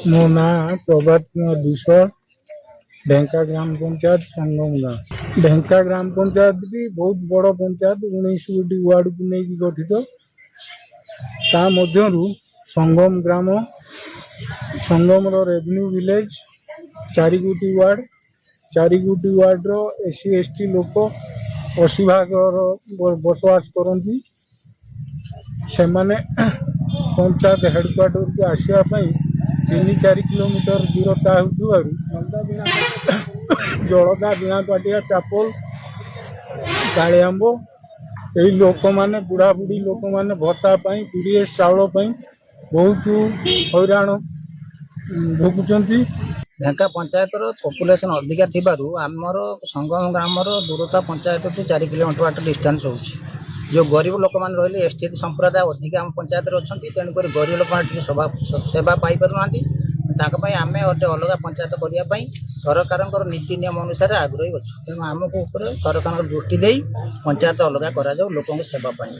मो ना प्रभात कुमार विश्वाल ढेंका ग्राम पंचायत संगम गाँव। ढेंका ग्राम पंचायत भी बहुत बड़ पंचायत 19 गोटी वार्ड को लेकिन गठित। ता मध्यरु संगम ग्राम संगम रेवेन्यू विलेज 4 गोटी वार्ड रो एससी एसटी लोक 80 भाग बसवास करती। से माने पंचायत हेडक्वार्टर को आसवा 3-4 किलोमीटर दूरता होती जलदा बिना पाटिया चापल कालियांब यही लोक मैंने बुढ़ा बुढ़ी लोक मैंने भत्ता पीडीएस चाउल बहुत हैरान भोगुंट। ढेंका पंचायत पपुलेसन अधिका थिबारु आमर संगम ग्राम दूरता पंचायत टू 4 किलोमीटर बाट डिस्टेंस होची। जो गरीब लोक मैंने रही एसटी संप्रदाय अधिक आम पंचायत अच्छा तेणुक गरीब लोक सेवा पाई पार ना आम अलग पंचायत करने सरकार नीति नियम अनुसार आग्रही अच्छे तेणु आमको सरकार दृष्टि दे पंचायत अलग करा लोक सेवा पाई।